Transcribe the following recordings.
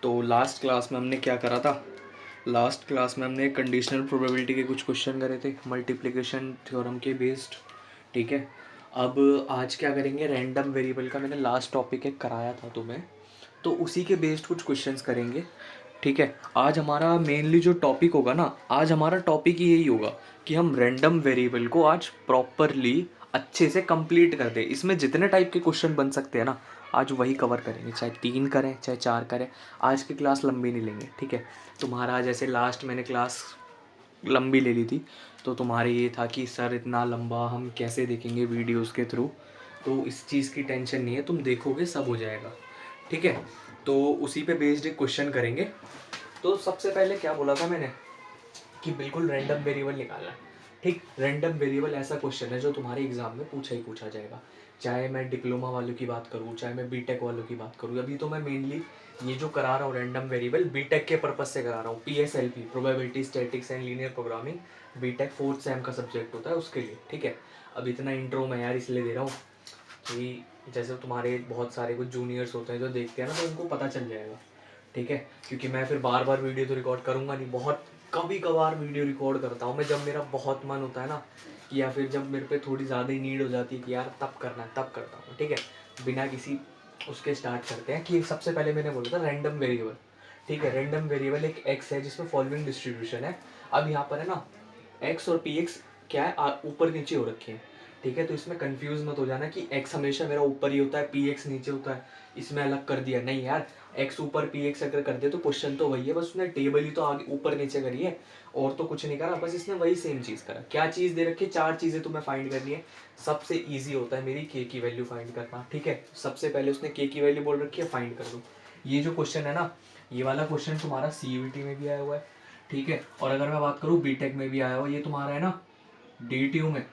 तो last class में हमने क्या करा था? लास्ट क्लास में हमने कंडीशनल प्रोबेबिलिटी के कुछ क्वेश्चन करे थे मल्टीप्लिकेशन थ्योरम के बेस्ड। ठीक है, अब आज क्या करेंगे, रैंडम वेरिएबल का मैंने लास्ट टॉपिक एक कराया था तुम्हें, तो उसी के बेस्ड कुछ क्वेश्चंस करेंगे। ठीक है, आज हमारा मेनली जो टॉपिक होगा ना, आज हमारा टॉपिक ही यही होगा कि हम रैंडम वेरिएबल को आज प्रॉपरली अच्छे से कंप्लीट कर दें। इसमें जितने टाइप के क्वेश्चन बन सकते हैं ना, आज वही कवर करेंगे, चाहे 3 करें चाहे 4 करें। आज की क्लास लंबी नहीं लेंगे, ठीक है। तुम्हारा जैसे लास्ट मैंने क्लास लंबी ले ली थी, तो तुम्हारे ये था कि सर इतना लंबा हम कैसे देखेंगे वीडियोस के थ्रू, तो इस चीज़ की टेंशन नहीं है, तुम देखोगे सब हो जाएगा। ठीक है, तो उसी पे बेस्ड एक क्वेश्चन करेंगे। तो सबसे पहले क्या बोला था मैंने कि बिल्कुल रैंडम वेरिएबल निकालना है। ठीक, रैंडम वेरिएबल ऐसा क्वेश्चन है जो तुम्हारे एग्जाम में पूछा ही पूछा जाएगा, चाहे मैं डिप्लोमा वालों की बात करूँ चाहे मैं बीटेक वालों की बात करूँ। अभी तो मैं मेनली ये जो करा रहा हूँ रैंडम वेरिएबल, बीटेक के पर्पज से करा रहा हूँ। PSLP, probability statics and linear programming, BTech 4th sem का सब्जेक्ट होता है उसके लिए। ठीक है, अब इतना इंट्रो मैं यार इसलिए दे रहा हूँ कि जैसे तुम्हारे बहुत सारे कुछ जूनियर्स होते हैं जो देखते हैं ना, तो उनको पता चल जाएगा। ठीक है, क्योंकि मैं फिर बार बार वीडियो तो रिकॉर्ड करूँगा नहीं, बहुत कभी कभार वीडियो रिकॉर्ड करता हूँ मैं, जब मेरा बहुत मन होता है ना, कि या फिर जब मेरे पे थोड़ी ज़्यादा ही नीड हो जाती है कि यार तब करना है तब करता हूँ। ठीक है, बिना किसी उसके स्टार्ट करते हैं कि सबसे पहले मैंने बोला था रैंडम वेरिएबल। ठीक है, रैंडम वेरिएबल एक एक्स है जिसमें फॉलोइंग डिस्ट्रीब्यूशन है। अब यहाँ पर है ना, एक्स और पी एक्स क्या है, ऊपर नीचे हो रखे हैं। ठीक है, तो इसमें कंफ्यूज मत हो जाना कि एक्स हमेशा मेरा ऊपर ही होता है पी एक्स नीचे होता है, इसमें अलग कर दिया। नहीं यार, एक्स ऊपर पी एक्स अगर कर दे तो क्वेश्चन तो वही है, बस उसने टेबल ही तो आगे ऊपर नीचे करी है, और तो कुछ नहीं करा, बस इसने वही सेम चीज़ करा। क्या चीज़ दे रखी है? 4 चीज़ें तुम्हें फाइंड करनी है। सबसे ईजी होता है मेरी के की वैल्यू फाइंड करना। ठीक है, सबसे पहले उसने के की वैल्यू बोल रखी है, फाइंड कर दो। ये जो क्वेश्चन है ना, ये वाला क्वेश्चन तुम्हारा CUET में भी आया हुआ है। ठीक है, और अगर मैं बात करूँ बीटेक में भी आया हुआ, ये तुम्हारा है ना DTU में,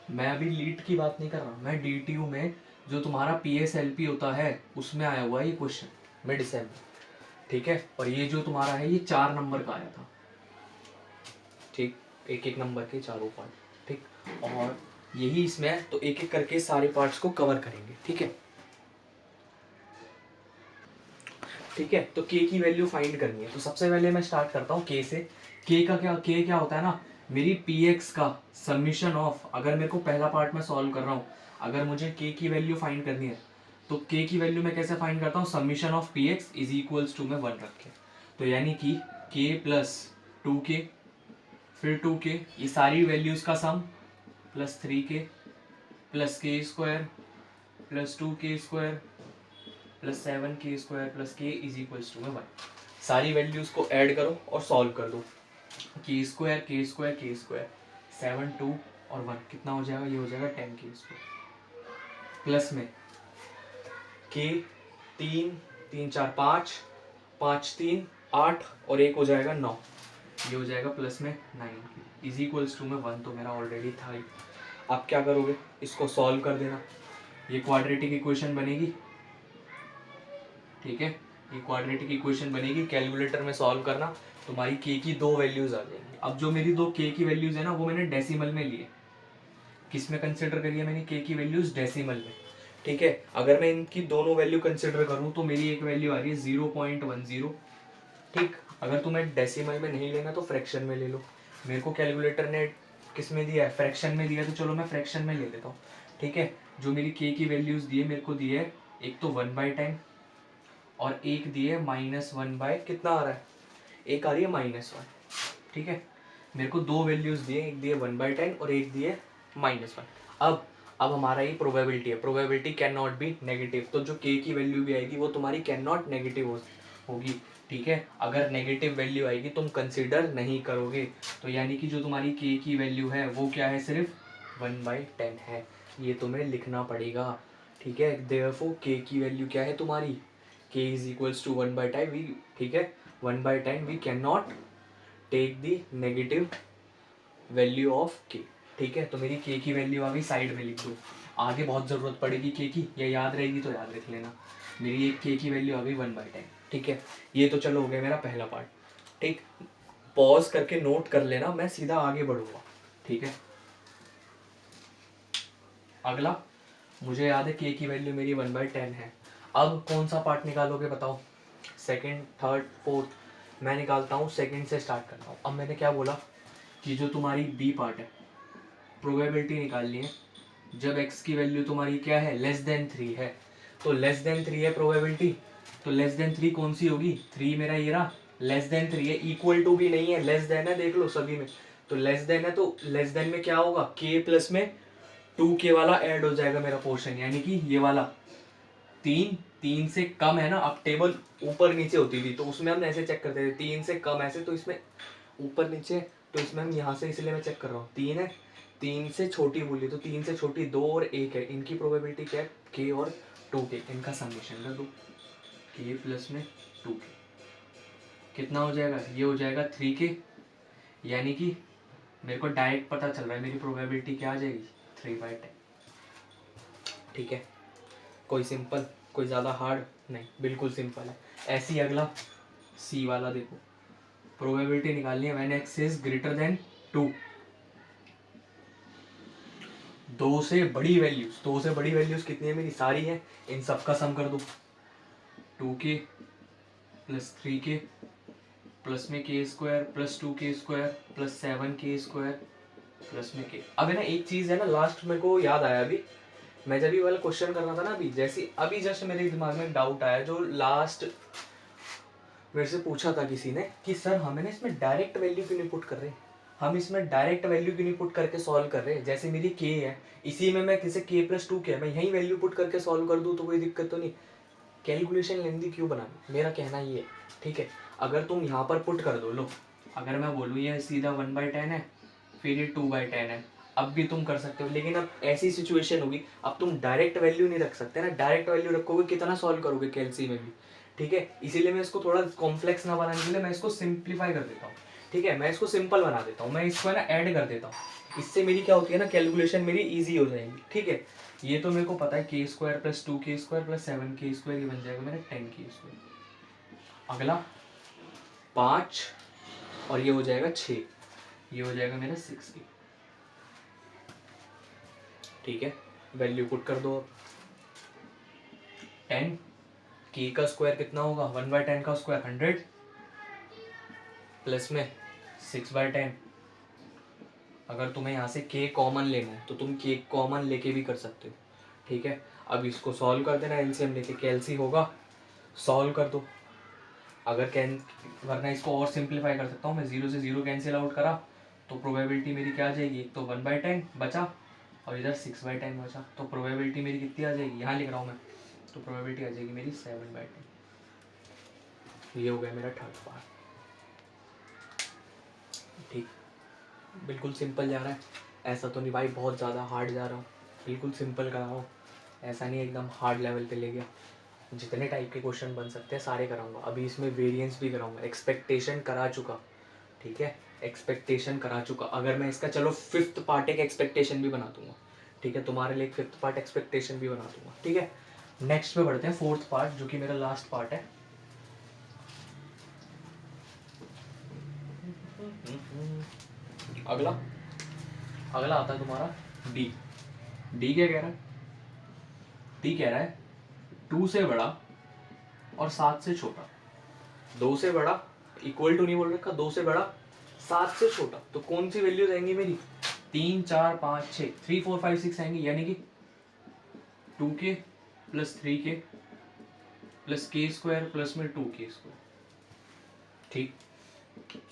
मैं अभी लीट की बात नहीं कर रहा, मैं DTU में जो तुम्हारा PSLP होता है उसमें आया हुआ है ये क्वेश्चन मिड सेम। ठीक है, और ये जो तुम्हारा है ये 4 नंबर का आया था। ठीक, एक एक नंबर के चारों पार्ट। ठीक, और यही इसमें है, तो एक एक करके सारे पार्ट्स को कवर करेंगे। ठीक है, ठीक है, तो के की वैल्यू फाइंड करनी है। तो सबसे पहले मैं स्टार्ट करता हूँ के से। के का क्या, के क्या होता है ना, मेरी पी एक्स का समीशन ऑफ, अगर मेरे को पहला पार्ट में सॉल्व कर रहा हूँ, अगर मुझे के की वैल्यू फाइंड करनी है, तो के की वैल्यू मैं कैसे फाइंड करता हूँ, summation of P X is equals to में 1 रख के, तो यानी कि के प्लस 2k, फिर 2k, ये सारी वैल्यूज का sum, plus 3k plus k square plus 2k square plus 7k square plus k is equals to में 1। सारी वैल्यूज को ऐड करो और सॉल्व कर दो। के स्क्वायर के स्क्वायर के स्क्वायर 7 2 और 1 कितना हो जाएगा, ये हो जाएगा 10k स्क्वायर, प्लस में के 3 3 4 5 5 3 8 और 1 हो जाएगा 9, ये हो जाएगा प्लस में 9 इज इक्वल्स टू में 1, तो मेरा ऑलरेडी था ही। आप क्या करोगे, इसको सॉल्व कर देना, ये क्वाड्रेटिक इक्वेशन बनेगी। ठीक है, ये क्वाड्रेटिक इक्वेशन बनेगी, कैलकुलेटर में सॉल्व करना, तुम्हारी के की 2 वैल्यूज आ जाएंगी। अब जो मेरी 2 के की वैल्यूज है ना, वो मैंने डेसिमल में लिए। किस में कंसिडर करी है मैंने के की वैल्यूज, डेसिमल में। ठीक है, अगर मैं इनकी दोनों वैल्यू कंसिडर करूं तो मेरी एक वैल्यू आ रही है 0.10। ठीक, अगर तुम्हें डेसिमल में नहीं लेना तो फ्रैक्शन में ले लो। मेरे को कैलकुलेटर ने किस में दिया है, फ्रैक्शन में दिया, तो चलो मैं फ्रैक्शन में ले लेता हूँ। ठीक है, जो मेरी के की वैल्यूज दी है, मेरे को दी है एक तो 1/10 और एक दिए -1 बाय कितना आ रहा है, एक आ रही है -1। ठीक है, मेरे को 2 वैल्यूज दिए, एक दिए 1/10 और एक दिए -1। अब हमारा ये प्रोबेबिलिटी है, probability can not be negative, तो जो के की वैल्यू भी आएगी वो तुम्हारी कैन नॉट नेगेटिव होगी। ठीक है, अगर नेगेटिव वैल्यू आएगी तुम कंसिडर नहीं करोगे, तो यानी कि जो तुम्हारी के की वैल्यू है वो क्या है, सिर्फ 1/10 है, ये तुम्हें लिखना पड़ेगा। ठीक है, देयरफॉर के की वैल्यू क्या है तुम्हारी, k is equals to 1/10 we, ठीक है, 1/10 we can not take the negative value of k। ठीक है, तो मेरी k की वैल्यू आ गई, साइड में लिख दो, आगे बहुत ज़रूरत पड़ेगी k की, या याद रहेगी तो याद रख लेना। मेरी एक k की वैल्यू आ गई 1/10। ठीक है, ये तो चलो हो गया मेरा पहला पार्ट। ठीक, पॉज करके नोट कर लेना, मैं सीधा आगे बढ़ूंगा। ठीक है, अगला, मुझे याद है k की वैल्यू मेरी 1/10 है। अब कौन सा पार्ट निकालोगे बताओ, सेकंड, थर्ड, फोर्थ, मैं निकालता हूँ सेकंड से स्टार्ट करता हूँ। अब मैंने क्या बोला कि जो तुम्हारी बी पार्ट है, प्रोबेबिलिटी निकालनी है जब x की वैल्यू तुम्हारी क्या है, लेस देन 3 है। तो लेस देन 3 है प्रोबेबिलिटी, तो लेस देन 3 कौन सी होगी, 3 मेरा ये रहा, लेस देन 3 है, इक्वल टू भी नहीं है, लेस देन है, देख लो सभी में, तो लेस देन है, तो लेस देन में क्या होगा, k प्लस में 2k वाला ऐड हो जाएगा मेरा पोर्शन, यानी कि ये वाला 3 से कम है ना। अब टेबल ऊपर नीचे होती थी तो उसमें हम ऐसे चेक करते थे, 3 से कम ऐसे, तो इसमें ऊपर नीचे, तो इसमें हम यहाँ से, इसलिए मैं चेक कर रहा हूँ, 3 है, 3 से छोटी बोली तो 3 से छोटी 2 और 1 है, इनकी प्रोबेबिलिटी क्या है, k और 2k, इनका समेशन कर दो, k प्लस में 2k कितना हो जाएगा, ये हो जाएगा 3k, यानी कि मेरे को डायरेक्ट पता चल रहा है मेरी प्रोबेबिलिटी क्या आ जाएगी, 3/10। ठीक है, कोई सिंपल, कोई ज़्यादा हार्ड नहीं, बिल्कुल सिंपल है। ऐसे ही अगला सी वाला देखो, प्रोबेबिलिटी निकालनी है when x is greater then 2, दो से बड़ी वैल्यूज कितनी है मेरी, सारी है, इन सब का सम कर दो, 2k प्लस 3k प्लस में k square plus 2k square plus 7k square plus में k। अब है ना एक चीज़ है ना, लास्ट मेरे को याद आया अभी, मैं जब ये वाला क्वेश्चन कर रहा था ना, अभी जैसे अभी जस्ट मेरे दिमाग में डाउट आया, जो लास्ट मेरे से पूछा था किसी ने कि सर हमें ना इसमें डायरेक्ट वैल्यू क्यों नहीं पुट कर रहे, हम इसमें डायरेक्ट वैल्यू क्यों नहीं पुट करके सॉल्व कर रहे, जैसे मेरी k है, इसी में मैं किसी k प्लस 2 के मैं यही वैल्यू पुट करके सॉल्व कर दूँ तो कोई दिक्कत तो नहीं, कैलकुलेशन लेंदी क्यों बनानी, मेरा कहना ये है। ठीक है, अगर तुम यहाँ पर पुट कर दो, लो अगर मैं बोलूँ ये सीधा 1/10 है, फिर ये 2/10 है, अब भी तुम कर सकते हो, लेकिन अब ऐसी सिचुएशन होगी, अब तुम डायरेक्ट वैल्यू नहीं रख सकते ना, डायरेक्ट वैल्यू रखोगे कितना सॉल्व करोगे कैलसी में भी। ठीक है, इसीलिए मैं इसको थोड़ा कॉम्प्लेक्स ना बनाने के लिए मैं इसको सिंप्लीफाई कर देता हूँ। ठीक है, मैं इसको सिंपल बना देता हूँ, मैं इसको ना ऐड कर देता हूँ, इससे मेरी क्या होती है ना, कैलकुलेशन मेरी ईजी हो जाएगी। ठीक है, ये तो मेरे को पता है k square plus 2k square plus 7k square, ये बन जाएगा मेरा 10k स्क्वायर। अगला 5 और ये हो जाएगा 6, ये हो जाएगा मेरा 6k। ठीक है, वैल्यू पुट कर दो, 10 k का स्क्वायर कितना होगा, 1/10 का स्क्वायर 100 प्लस में 6/10। अगर तुम्हें यहाँ से k कॉमन लेना है तो तुम k कॉमन लेके भी कर सकते हो। ठीक है, अब इसको सॉल्व कर देना, एलसीएम लेके, कैलसी होगा, सॉल्व कर दो। अगर वरना इसको और सिंप्लीफाई कर सकता हूँ मैं, 0 से 0 कैंसिल आउट करा तो प्रोबेबिलिटी मेरी क्या आ जाएगी, एक तो 1/10 बचा और इधर 6/10 बचा, तो प्रोबेबिलिटी मेरी कितनी आ जाएगी, यहाँ लिख रहा हूँ मैं, तो प्रोबेबिलिटी आ जाएगी मेरी 7/10। ये हो गया मेरा थर्ड पार्ट। ठीक, बिल्कुल सिंपल जा रहा है, ऐसा तो नहीं भाई बहुत ज़्यादा हार्ड जा रहा हूँ, बिल्कुल सिंपल करा हूँ, ऐसा नहीं एकदम हार्ड लेवल पे ले गया। जितने टाइप के क्वेश्चन बन सकते हैं सारे कराऊंगा, अभी इसमें वेरिएंस भी कराऊंगा, एक्सपेक्टेशन करा चुका। ठीक है, एक्सपेक्टेशन करा चुका, अगर मैं इसका चलो 5th पार्ट एक एक्सपेक्टेशन भी बना दूंगा। ठीक है, तुम्हारे लिए 5th पार्ट एक्सपेक्टेशन भी बना दूंगा। ठीक है, नेक्स्ट पे बढ़ते हैं, 4th पार्ट जो कि मेरा लास्ट पार्ट है। अगला अगला आता है तुम्हारा डी। डी क्या कह रहा है, डी कह रहा है 2 से बड़ा और 7 से छोटा, 2 से बड़ा, इक्वल टू नहीं बोल रखा, 2 से बड़ा 7 से छोटा, तो कौन सी वैल्यूज आएंगी मेरी, 3 4 5 6, 3 4 5 6 आएंगी, यानी कि 2k plus 3k plus k square plus में 2k स्क्वायर। ठीक,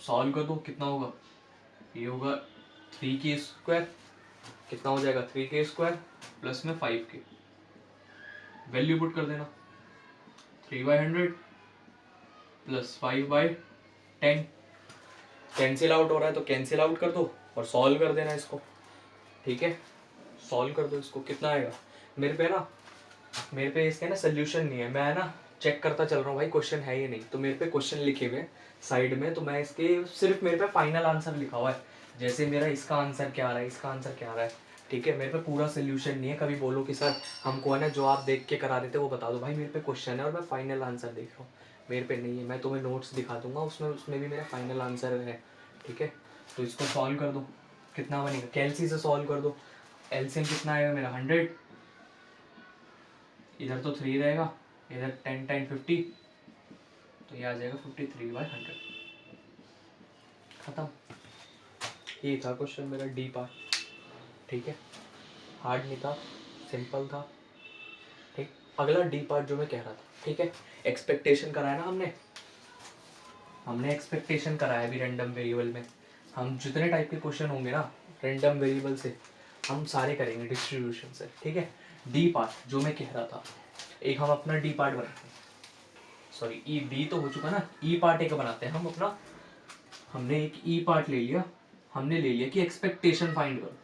सॉल्व कर दो, कितना होगा, ये होगा 3k स्क्वायर, कितना हो जाएगा 3k स्क्वायर प्लस में 5k, वैल्यू पुट कर देना, 3/100 प्लस 5/10, कैंसिल आउट हो रहा है तो कैंसिल आउट कर दो और सॉल्व कर देना इसको। ठीक है, सॉल्व कर दो इसको, कितना आएगा, मेरे पे इसका ना सोल्यूशन नहीं है, मैं ना चेक करता चल रहा हूँ भाई क्वेश्चन है ये नहीं, तो मेरे पे क्वेश्चन लिखे हुए हैं साइड में, तो मैं इसके सिर्फ मेरे पे फाइनल आंसर लिखा हुआ है, जैसे मेरा इसका आंसर क्या आ रहा है, इसका आंसर क्या आ रहा है। ठीक है, मेरे पे पूरा सोल्यूशन नहीं है, कभी बोलो कि सर हमको है ना जो आप देख के करा देते वो बता दो, भाई मेरे पे क्वेश्चन है और मैं फाइनल आंसर देख रहा हूँ, मेरे पे नहीं है, मैं तुम्हें नोट्स दिखा दूंगा, उसमें भी मेरा फाइनल आंसर है। ठीक है, तो इसको सॉल्व कर दो, कितना बनेगा, कैलसी से सॉल्व कर दो, एलसीएम कितना आएगा मेरा 100, इधर तो 3 रहेगा, इधर 10 10 50, तो ये आ जाएगा 53/100। खत्म। ये था क्वेश्चन मेरा डी पार्ट। ठीक है, हार्ड नहीं था, सिंपल था। ठीक, अगला डी पार्ट जो मैं कह रहा था। ठीक है, एक्सपेक्टेशन कराया ना हमने एक्सपेक्टेशन कराया भी रैंडम वेरिएबल में। हम जितने टाइप के क्वेश्चन होंगे ना रैंडम वेरिएबल से, हम सारे करेंगे डिस्ट्रीब्यूशन से। ठीक है, डी पार्ट जो मैं कह रहा था, एक हम अपना डी पार्ट बनाते हैं, सॉरी ई डी तो हो चुका ना, ई पार्ट एक बनाते हैं हम अपना। हमने एक ई पार्ट ले लिया, हमने ले लिया कि एक्सपेक्टेशन फाइंड करो।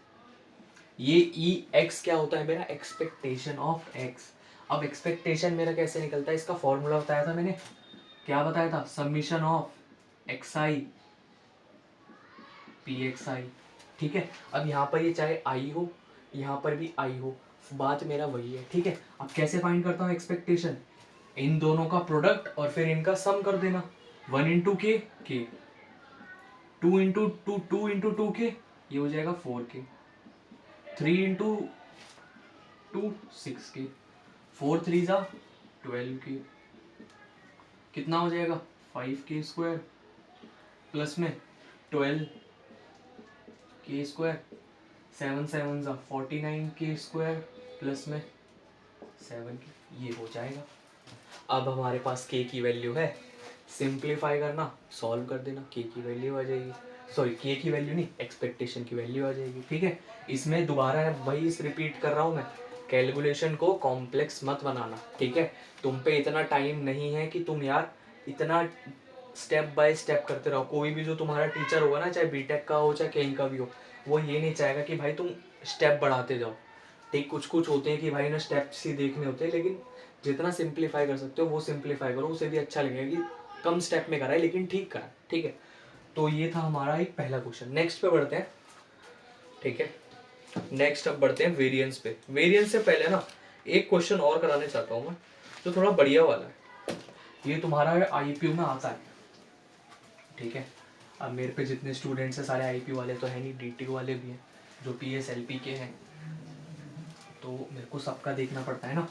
ये ई एक्स क्या होता है मेरा, एक्सपेक्टेशन ऑफ एक्स। अब एक्सपेक्टेशन मेरा कैसे निकलता है, इसका फॉर्मूला बताया था मैंने, क्या बताया था, summation of X I P X I. ठीक है, अब यहाँ पर ये चाहे आई हो, यहाँ पर भी आई हो, बात मेरा वही है। ठीक है, अब कैसे फाइंड करता हूँ एक्सपेक्टेशन, इन दोनों का प्रोडक्ट और फिर इनका सम कर देना। 1 इंटू के, 2 इंटू टू, 2 इंटू टू के, ये हो जाएगा 4 के, 3 इंटू टू 6 के, 4 3 जा 12 के, कितना हो जाएगा 5 के स्क्वायर प्लस में 12 के स्क्वायर, 7 7 जा 49 के स्क्वायर प्लस में 7 के, ये हो जाएगा। अब हमारे पास के की वैल्यू है, सिंप्लीफाई करना, सॉल्व कर देना, के की वैल्यू आ जाएगी, सॉरी के की वैल्यू नहीं, एक्सपेक्टेशन की वैल्यू आ जाएगी। ठीक है, इसमें दोबारा वही रिपीट कर रहा हूँ मैं, कैलकुलेशन को कॉम्प्लेक्स मत बनाना। ठीक है, तुम पे इतना टाइम नहीं है कि तुम यार इतना स्टेप बाय स्टेप करते रहो। कोई भी जो तुम्हारा टीचर होगा ना, चाहे बीटेक का हो चाहे कहीं का भी हो, वो ये नहीं चाहेगा कि भाई तुम स्टेप बढ़ाते जाओ। ठीक, कुछ कुछ होते हैं कि भाई ना स्टेप्स ही देखने होते हैं, लेकिन जितना सिंप्लीफाई कर सकते हो वो सिंप्लीफाई करो, उसे भी अच्छा लगेगा कि कम स्टेप में करा है लेकिन ठीक करा। ठीक है, तो ये था हमारा एक पहला क्वेश्चन। नेक्स्ट पे बढ़ते हैं। ठीक है, नेक्स्ट अब बढ़ते हैं वेरिएंस पे। वेरिएंस से पहले ना एक क्वेश्चन और कराने चाहता हूँ मैं, जो थोड़ा बढ़िया वाला है। ये तुम्हारा आईपीयू में आता है। ठीक है, अब मेरे पे जितने स्टूडेंट्स हैं सारे आईपीयू वाले तो है नहीं, डीटीयू वाले भी हैं जो पीएसएलपी के हैं, तो मेरे को सबका देखना पड़ता है ना।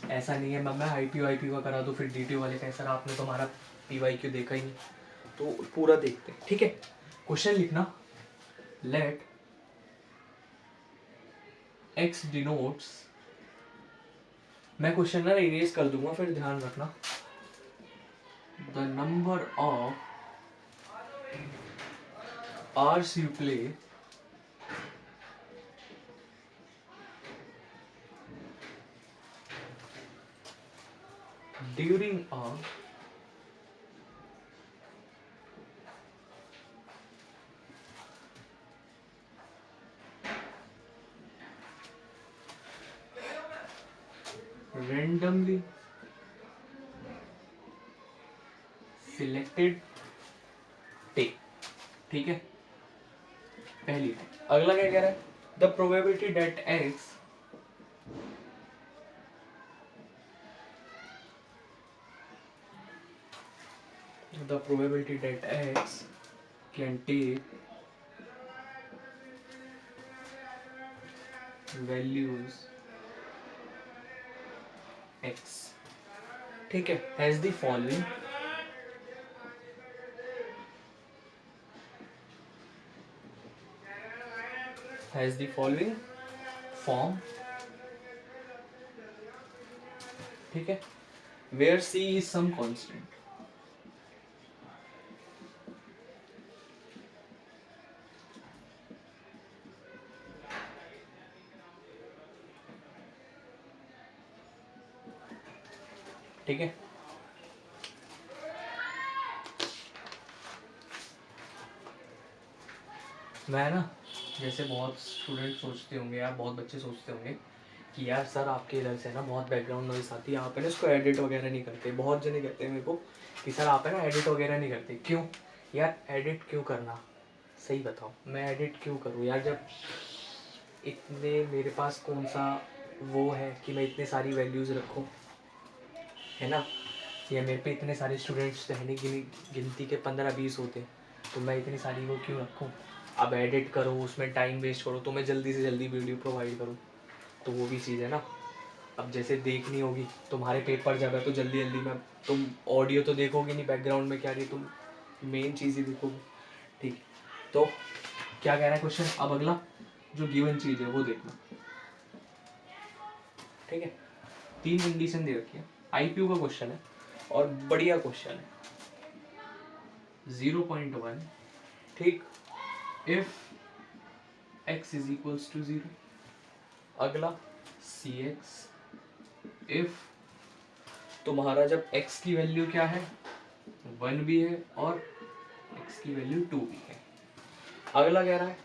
ऐसा नहीं है मैं आईपीयू का करा दूँ फिर डीटीयू वाले का, सर आपने तो हमारा पीवाईक्यू देखा ही नहीं, तो पूरा देखते हैं। ठीक है, क्वेश्चन लिखना, लेट एक्स डिनोट्स, मैं क्वेश्चन ना इरेज कर दूंगा फिर ध्यान रखना, the number of hours you play during a randomly selected day। ठीक है, पहली। अगला क्या कह रहा है, the probability that x the probability that x can take values x। ठीक है, has the following form। ठीक है, where c is some constant। ठीक है, मैं ना, जैसे बहुत स्टूडेंट सोचते होंगे यार, बहुत बच्चे सोचते होंगे कि यार सर आपके इधर से ना बहुत बैकग्राउंड नॉइस आती है, आप है ना इसको एडिट वगैरह नहीं करते। बहुत जने कहते हैं मेरे को कि सर आप है ना एडिट वगैरह नहीं करते। क्यों यार, एडिट क्यों करना, सही बताओ, मैं एडिट क्यों करूँ यार, जब इतने मेरे पास कौन सा वो है कि मैं इतने सारी वैल्यूज़ रखूँ, है ना। या मेरे पे इतने सारे स्टूडेंट्स रहने की गिनती के 15-20 होते हैं, तो मैं इतनी सारी वो क्यों रखूँ। अब एडिट करो, उसमें टाइम वेस्ट करो, तो मैं जल्दी से जल्दी वीडियो प्रोवाइड करूँ, तो वो भी चीज़ है ना। अब जैसे देखनी होगी तुम्हारे पेपर जब है तो जल्दी जल्दी में तुम ऑडियो तो देखोगे नहीं बैकग्राउंड में क्या रही, तुम मेन चीज़ ही देखोगे। ठीक, तो क्या कह रहा है क्वेश्चन, अब अगला जो गिवन चीज़ है वो देखना। ठीक है, 3 कंडीशन दे रखी है, आईपीयू का क्वेश्चन है और बढ़िया क्वेश्चन है। 0.1, ठीक, if x is equals to 0। अगला cx इफ तुम्हारा जब x की वैल्यू क्या है 1 भी है और x की वैल्यू 2 भी है। अगला कह रहा है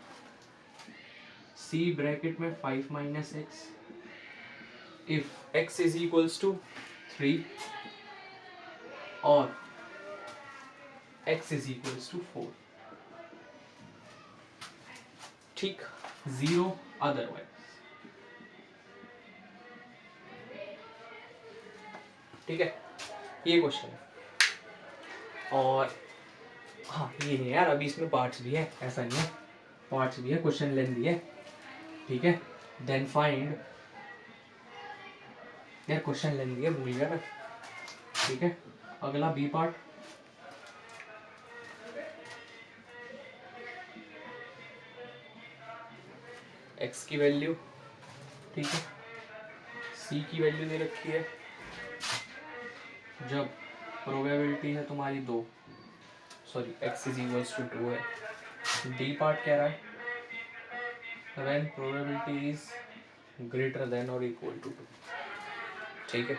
c ब्रैकेट में 5 minus x if x is equals to 3 और x इज इक्वल्स टू 4। ठीक, 0 अदरवाइज। ठीक है, ये क्वेश्चन है। और हाँ ये नहीं यार, अभी इसमें पार्ट्स भी है, ऐसा नहीं है, पार्ट्स भी है, क्वेश्चन लेंथी है। ठीक है, देन फाइंड, यार क्वेश्चन लेंथी है, भूल गया मैं। ठीक है, अगला बी पार्ट, x की वैल्यू, ठीक है, c की वैल्यू दे रखी है जब प्रोबेबिलिटी है तुम्हारी 2, sorry x is equals to 2 है। डी पार्ट कह रहा है when probability is greater than और इक्वल टू 2। ठीक है,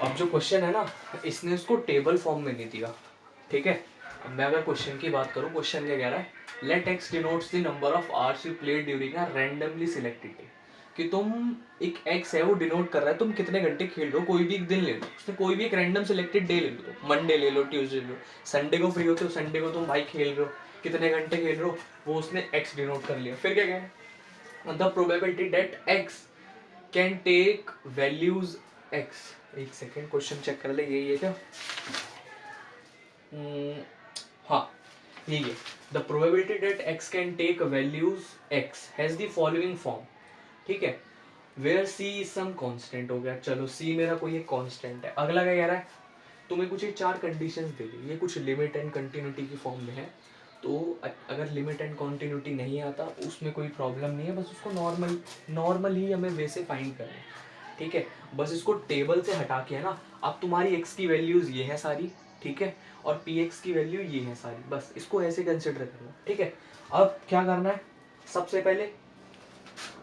अब जो क्वेश्चन है ना, इसने उसको टेबल फॉर्म में नहीं दिया। ठीक है, अब मैं अगर क्वेश्चन की बात करूं, क्वेश्चन क्या कह रहा है, let x denotes the number of hours you played during a randomly selected day. कि तुम एक x है वो डिनोट कर रहा है तुम कितने घंटे खेल रहे हो, कोई भी एक दिन ले लो, उसने कोई भी एक रैंडम सिलेक्टेड डे ले लो, मंडे ले लो, ट्यूसडे ले लो, संडे को फ्री होते हो, संडे को तुम भाई खेल रहे हो, कितने घंटे खेल रहे हो वो उसने x डिनोट कर लिया। फिर क्या कह रहा है, the probability that x can take values x। एक सेकेंड क्वेश्चन चेक कर ले, यही है क्या? हाँ यही है, the probability that x can take values x has the following form. ठीक है, where c is some constant हो गया, चलो c मेरा कोई एक कांस्टेंट है। अगला क्या कह रहा है, तुम्हें कुछ एक 4 कंडीशंस दे दी, ये कुछ लिमिट एंड कंटिन्यूटी की फॉर्म में है। तो अगर लिमिट एंड कंटिन्यूटी नहीं आता उसमें कोई प्रॉब्लम नहीं है, बस उसको नॉर्मल ही हमें वैसे फाइंड करना है। ठीक है, बस इसको टेबल से हटा के है ना, अब तुम्हारी x की वैल्यूज ये है सारी, ठीक है, और px की वैल्यू ये है सारी, बस इसको ऐसे कंसिडर करना। ठीक है, अब क्या करना है, सबसे पहले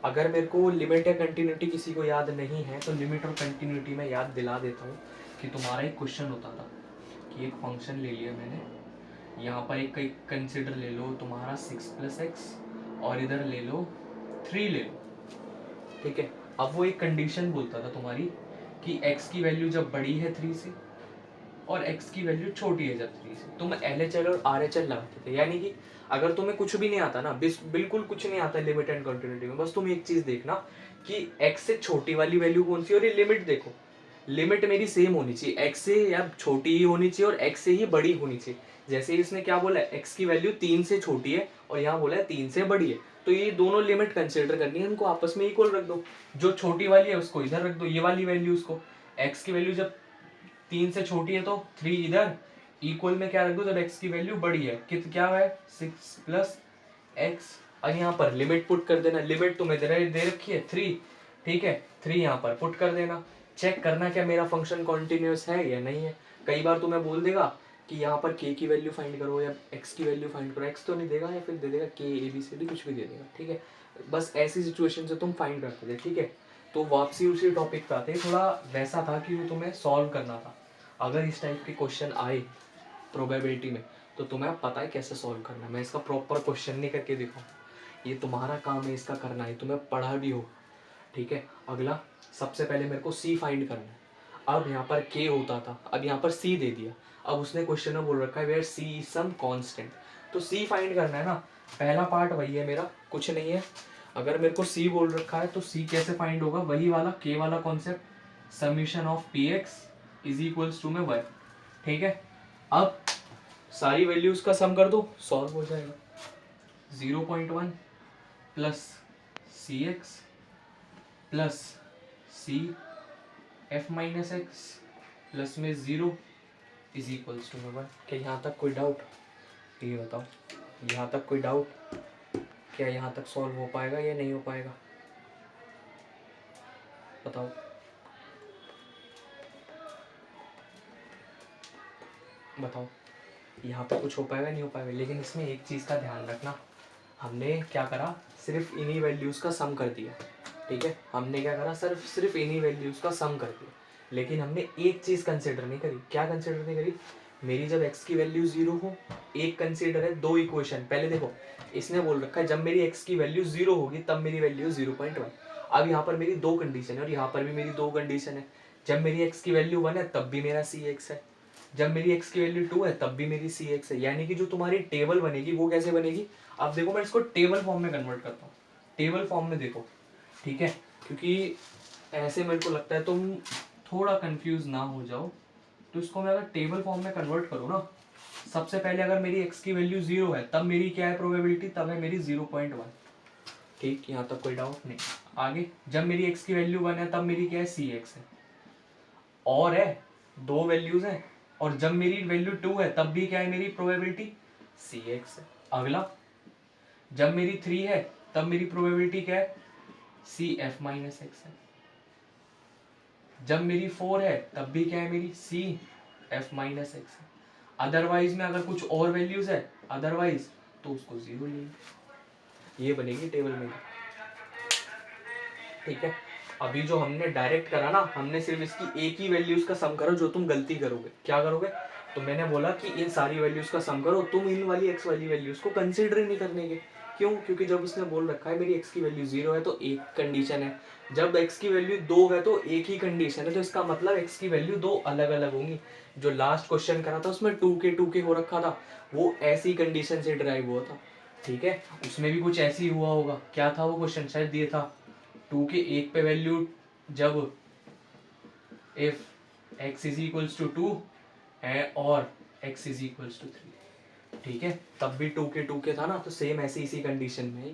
अगर मेरे को लिमिट या कंटिन्यूटी किसी को याद नहीं है तो लिमिट और कंटिन्यूटी में याद दिला देता हूँ कि तुम्हारा एक क्वेश्चन होता था कि एक फंक्शन ले लिया मैंने, यहाँ पर एक कंसिडर ले लो तुम्हारा 6 + x और इधर ले लो 3 ले लो। ठीक है, अब वो एक कंडीशन बोलता था तुम्हारी कि x की वैल्यू जब बड़ी है 3 से और x की वैल्यू छोटी है जब 3 से, तुम LHL और RHL लगाते थे। यानी कि अगर तुम्हें कुछ भी नहीं आता ना, बिल्कुल कुछ नहीं आता लिमिट एंड कंटिन्यूटी में, बस तुम एक चीज देखना कि x से छोटी वाली वैल्यू कौन सी, और ये लिमिट देखो, लिमिट मेरी सेम होनी चाहिए, x से या छोटी ही होनी चाहिए और x से ही बड़ी होनी चाहिए। जैसे इसने क्या बोला है, x की वैल्यू 3 से छोटी है और यहाँ बोला है 3 से बड़ी है, तो ये दोनों लिमिट कंसिडर करनी है, इनको आपस में इक्वल रख दो। जो छोटी वाली है उसको इधर रख दो, ये वाली वैल्यू उसको, x की वैल्यू जब 3 से छोटी है तो 3 इधर, इक्वल में क्या रख दो जब x की वैल्यू बड़ी है, क्या है 6 + x, और यहाँ पर लिमिट पुट कर देना, लिमिट तुम्हें दे रखी है 3, ठीक है, 3 यहाँ पर पुट कर देना। चेक करना क्या मेरा फंक्शन कॉन्टिन्यूस है या नहीं है। कई बार तुम्हें बोल देगा कि यहाँ पर k की वैल्यू फाइंड करो या x की वैल्यू फाइंड करो, x तो नहीं देगा या फिर दे देगा k ABCD कुछ भी दे देगा। ठीक है, बस ऐसी सिचुएशन से तुम फाइंड करते थे। ठीक है, तो वापसी उसी टॉपिक पे आते, थोड़ा वैसा था कि वो तुम्हें सॉल्व करना था। अगर इस टाइप के क्वेश्चन आए प्रोबेबिलिटी में तो तुम्हें पता है कैसे सॉल्व करना है। मैं इसका प्रॉपर क्वेश्चन नहीं करके दिखाऊँ, ये तुम्हारा काम है इसका करना है, तुम्हें पढ़ा भी हो। ठीक है, अगला सबसे पहले मेरे को c फाइंड करना है। अब यहाँ पर k होता था, अब यहाँ पर c दे दिया, अब उसने क्वेश्चन में बोल रखा है where c is some constant, तो c फाइंड करना है ना। पहला पार्ट वही है मेरा, कुछ नहीं है। अगर मेरे को c बोल रखा है तो c कैसे फाइंड होगा, वही वाला k वाला concept, summation of px is equals to में 1। ठीक है, अब सारी वैल्यूज का सम कर दो, सॉल्व हो जाएगा। 0.1 + cx plus C F minus X plus में 0 इज इक्वल्स टू में 1। क्या यहाँ तक कोई डाउट? ये बताओ, यहाँ तक कोई डाउट? क्या यहाँ तक सॉल्व हो पाएगा या नहीं हो पाएगा? बताओ। बताओ यहाँ पे कुछ हो पाएगा नहीं हो पाएगा? लेकिन इसमें एक चीज़ का ध्यान रखना, हमने क्या करा, सिर्फ इन्हीं वैल्यूज़ का सम कर दिया। ठीक है, हमने क्या करा, सिर्फ इन्हीं वैल्यूज़ का सम कर दिया, लेकिन हमने एक चीज़ कंसिडर नहीं करी। क्या कंसिडर नहीं करी? मेरी जब x की वैल्यू 0 हो, एक कंसिडर है, दो इक्वेशन। पहले देखो, इसने बोल रखा है जब मेरी x की वैल्यू 0 होगी तब मेरी वैल्यू 0.1। अब यहाँ पर मेरी दो कंडीशन है और यहाँ पर भी मेरी दो कंडीशन है। जब मेरी x की वैल्यू 1 है तब भी मेरा cx है, जब मेरी x की वैल्यू 2 है तब भी मेरी cx है। यानी कि जो तुम्हारी टेबल बनेगी वो कैसे बनेगी? अब देखो, मैं इसको टेबल फॉर्म में कन्वर्ट करता हूँ। टेबल फॉर्म में देखो, ठीक है, क्योंकि ऐसे मेरे को लगता है तुम थोड़ा कंफ्यूज ना हो जाओ। तो इसको मैं अगर टेबल फॉर्म में कन्वर्ट करूँ ना, सबसे पहले अगर मेरी x की वैल्यू 0 है तब मेरी क्या है प्रोबेबिलिटी? तब है मेरी 0.1। ठीक, यहाँ तक कोई डाउट नहीं। आगे, जब मेरी x की वैल्यू 1 है तब मेरी क्या है? cx है। और है, दो वैल्यूज हैं, और जब मेरी वैल्यू 2 है तब भी क्या है मेरी प्रोबेबिलिटी? cx है। अगला, जब मेरी 3 है तब मेरी प्रोबेबिलिटी क्या है? cf माइनस एक्स है। जब मेरी 4 है तब भी क्या है मेरी? cf माइनस एक्स है। अदरवाइज में अगर कुछ और वैल्यूज है अदरवाइज, तो उसको 0 लेंगे। ये बनेगी टेबल में। ठीक है, अभी जो हमने डायरेक्ट करा ना, हमने सिर्फ इसकी एक ही वैल्यूज का सम करो। जो तुम गलती करोगे, क्या करोगे? तो मैंने बोला कि इन सारी वैल्यूज का सम करो, तुम इन वाली एक्स वाली वैल्यूज को कंसीडर ही नहीं करने के। क्यों? क्योंकि जब उसने बोल रखा है मेरी एक्स की वैल्यू 0 है तो एक कंडीशन है, जब एक्स की वैल्यू 2 है तो एक ही कंडीशन है। तो इसका मतलब एक्स की वैल्यू दो अलग अलग होंगी। जो लास्ट क्वेश्चन करा था उसमें 2 के हो रखा था, वो ऐसी कंडीशन से ड्राइव हुआ था। ठीक है, उसमें भी कुछ ऐसी हुआ होगा। क्या था वो क्वेश्चन? शायद ये था 2 के एक पे वैल्यू, जब if x is equals to 2 है और x इज इक्वल्स टू 3। ठीक है, तब भी 2 के था ना, तो सेम ऐसी इसी कंडीशन में है।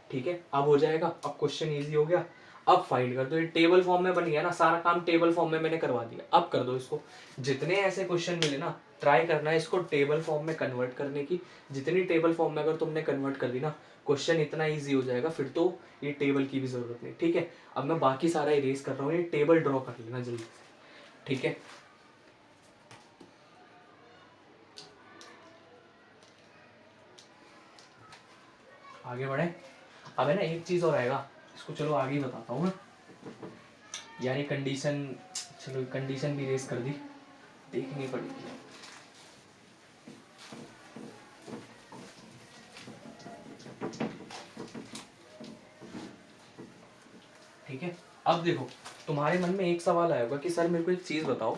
ठीक है, अब हो जाएगा। अब क्वेश्चन इजी हो गया। अब फाइंड कर दो। ये टेबल फॉर्म में बन गया ना, सारा काम टेबल फॉर्म में मैंने करवा दिया। अब कर दो इसको। जितने ऐसे क्वेश्चन मिले ना, ट्राई करना है इसको टेबल फॉर्म में कन्वर्ट करने की। जितनी टेबल फॉर्म में अगर तुमने कन्वर्ट कर दी ना, क्वेश्चन इतना ईजी हो जाएगा, फिर तो ये टेबल की भी जरूरत नहीं। ठीक है, अब मैं बाकी सारा इरेज कर रहा हूँ, ये टेबल ड्रॉ कर लेना जल्दी से। ठीक है, आगे बढ़े। अब है ना एक चीज और आएगा, इसको चलो आगे ही बताता हूँ मैं। यार ये कंडीशन, चलो कंडीशन भी रेस कर दी, देखनी पड़ेगी। ठीक है, अब देखो, तुम्हारे मन में एक सवाल आएगा कि सर मेरे को एक चीज बताओ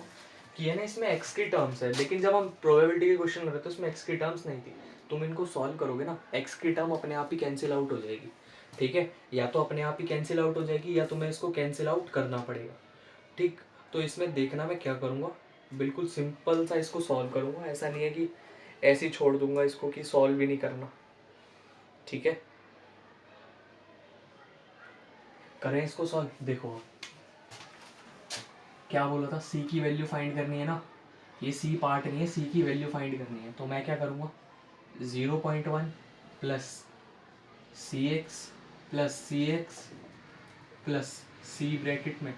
कि है ना इसमें x की टर्म्स है, लेकिन जब हम प्रोबेबिलिटी के क्वेश्चन कर रहे थे उसमें x की टर्म्स नहीं थी। तुम इनको सॉल्व करोगे ना, x की टर्म अपने आप ही कैंसिल आउट हो जाएगी। ठीक है, या तो अपने आप ही कैंसिल आउट हो जाएगी या तुम्हें इसको कैंसिल आउट करना पड़ेगा। ठीक, तो इसमें देखना मैं क्या करूँगा, बिल्कुल सिंपल सा इसको सॉल्व करूँगा। ऐसा नहीं है कि ऐसे ही छोड़ दूंगा इसको कि सॉल्व भी नहीं करना। ठीक है, करें इसको सॉल्व। देखो क्या बोला था, c की वैल्यू फाइंड करनी है ना, ये c पार्ट नहीं है, c की वैल्यू फाइंड करनी है। तो मैं क्या करूँगा, 0.1 plus cx plus cx plus c bracket में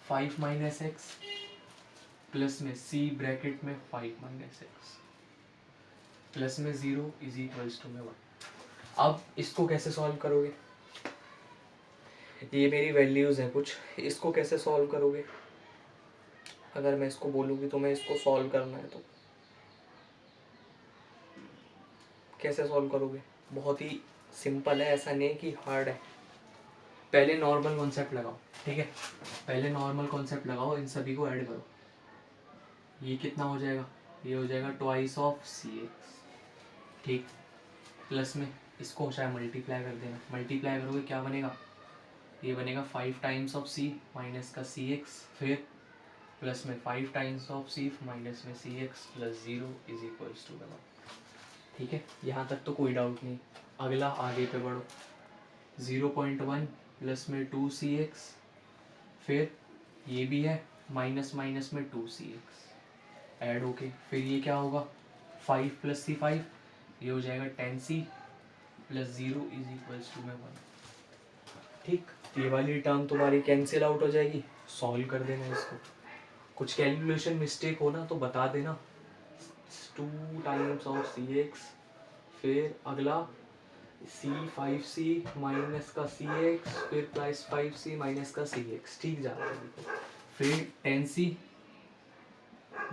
5 माइनस एक्स प्लस में c ब्रैकेट में 5 माइनस एक्स प्लस में 0 इज इक्वल्स टू में 1। अब इसको कैसे सॉल्व करोगे? ये मेरी वैल्यूज़ हैं कुछ, इसको कैसे सॉल्व करोगे? अगर मैं इसको बोलूँगी तो मैं इसको सॉल्व करना है तो कैसे सॉल्व करोगे? बहुत ही सिंपल है, ऐसा नहीं है कि हार्ड है। पहले नॉर्मल कॉन्सेप्ट लगाओ। ठीक है, पहले नॉर्मल कॉन्सेप्ट लगाओ, इन सभी को ऐड करो। ये कितना हो जाएगा? ये हो जाएगा ट्वाइस ऑफ cx। ठीक, प्लस में इसको शायद मल्टीप्लाई कर देना। मल्टीप्लाई करोगे क्या बनेगा? ये बनेगा 5 टाइम्स ऑफ c माइनस का cx, फिर प्लस में 5 टाइम्स ऑफ c माइनस में cx plus 0 is equals to 1। ठीक है, यहाँ तक तो कोई डाउट नहीं। अगला आगे पे बढ़ो, 0.1 प्लस में 2cx, फिर ये भी है माइनस माइनस में 2cx ऐड होके, फिर ये क्या होगा 5 + c 5, ये हो जाएगा 10c + 0 = में 1। ठीक, ये वाली टर्म तुम्हारी कैंसिल आउट हो जाएगी। सॉल्व कर देना इसको, कुछ कैलकुलेशन मिस्टेक हो ना तो बता देना। 2 टाइम्स cx, फिर अगला c5c माइनस का cx, फिर प्लस 5c माइनस का cx। ठीक जा रहा है। फिर 10c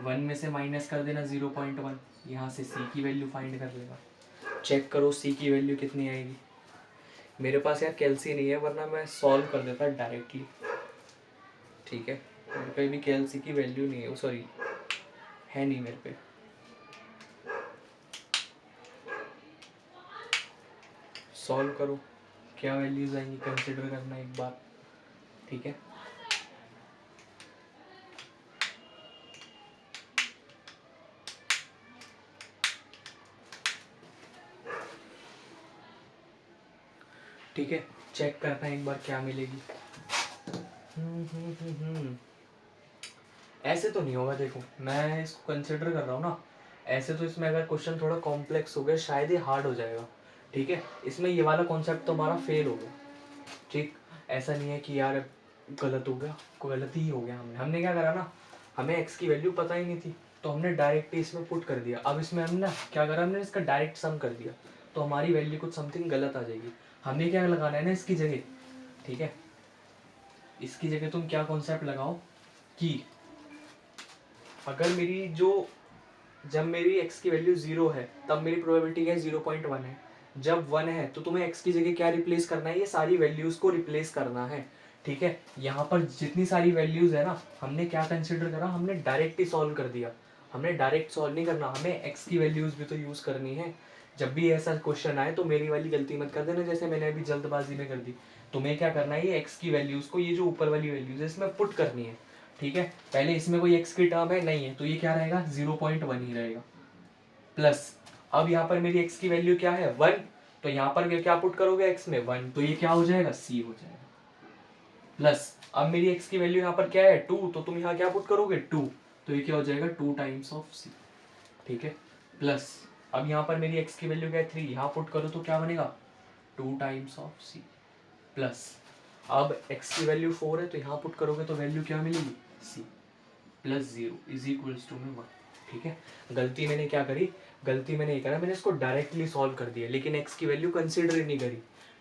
1 में से माइनस कर देना 0.1, यहाँ से c की वैल्यू फाइंड कर लेगा। चेक करो c की वैल्यू कितनी आएगी। मेरे पास यार कैलसी नहीं है, वरना मैं सॉल्व कर देता डायरेक्टली। ठीक है, मेरे पे भी कैलसी की वैल्यू नहीं है, सॉरी है नहीं मेरे पे। सॉल्व करो, क्या वैल्यूज आएंगी कंसिडर करना एक बार। ठीक है, ठीक है, चेक करना एक बार क्या मिलेगी। ऐसे तो नहीं होगा, देखो मैं इसको कंसिडर कर रहा हूँ ना, ऐसे तो इसमें अगर क्वेश्चन थोड़ा कॉम्प्लेक्स हो गया शायद ये हार्ड हो जाएगा। ठीक है, इसमें ये वाला कॉन्सेप्ट तो हमारा फेल हो गया। ठीक, ऐसा नहीं है कि यार गलत हो गया, कोई गलती ही हो गया। हमने क्या करा ना, हमें x की वैल्यू पता ही नहीं थी, तो हमने डायरेक्ट इसमें पुट कर दिया। अब इसमें हमने ना क्या करा, हमने इसका डायरेक्ट सम कर दिया, तो हमारी वैल्यू कुछ समथिंग गलत आ जाएगी। हमें क्या लगाना है ना इसकी जगह। ठीक है, इसकी जगह तुम क्या कॉन्सेप्ट लगाओ कि अगर मेरी जब मेरी x की वैल्यू 0 है तब मेरी प्रोबेबिलिटी क्या है 0.1 है। जब 1 है तो तुम्हें x की जगह क्या रिप्लेस करना है, ये सारी वैल्यूज को रिप्लेस करना है। ठीक है, यहाँ पर जितनी सारी वैल्यूज है ना, हमने क्या कंसिडर करा, हमने डायरेक्ट ही सॉल्व कर दिया। हमने डायरेक्ट सॉल्व नहीं करना, हमें x की वैल्यूज भी तो यूज करनी है। जब भी ऐसा क्वेश्चन आए तो मेरी वाली गलती मत कर देना जैसे मैंने अभी जल्दबाजी में कर दी। तुम्हें क्या करना है, ये x की वैल्यूज को, ये जो ऊपर वाली वैल्यूज है इसमें पुट करनी है। ठीक है, पहले इसमें कोई x की टर्म है नहीं है, तो ये क्या रहेगा 0.1 ही रहेगा। प्लस अब यहाँ पर मेरी x की वैल्यू क्या है 1, तो यहाँ पर क्या पुट करोगे x में 1, तो ये क्या हो जाएगा c हो जाएगा। प्लस अब मेरी x की वैल्यू यहाँ पर क्या है 2, तो तुम यहाँ क्या पुट करोगे 2, तो ये क्या हो जाएगा 2 टाइम्स ऑफ c। ठीक है, प्लस अब यहाँ पर मेरी x की वैल्यू क्या है 3, यहाँ पुट करो तो क्या बनेगा 2 टाइम्स ऑफ c। प्लस अब x की वैल्यू 4 है, तो यहाँ पुट करोगे तो वैल्यू क्या मिलेगी c प्लस 0 = 1। ठीक है, गलती मैंने क्या करी, गलती मैंने ये करा, मैंने इसको डायरेक्टली सॉल्व कर दिया, लेकिन x की वैल्यू कंसीडर ही नहीं करी।